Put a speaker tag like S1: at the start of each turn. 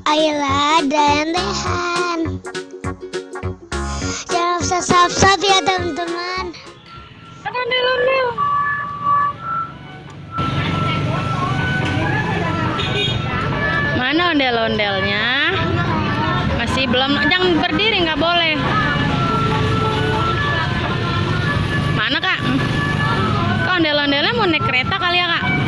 S1: Ayolah, dendehan. Jangan usah sap-sap ya teman-teman.
S2: Ondel-ondel. Mana ondel-ondelnya? Masih belum, jangan berdiri, nggak boleh. Mana kak? Kok ondel-ondelnya mau naik kereta kali ya kak?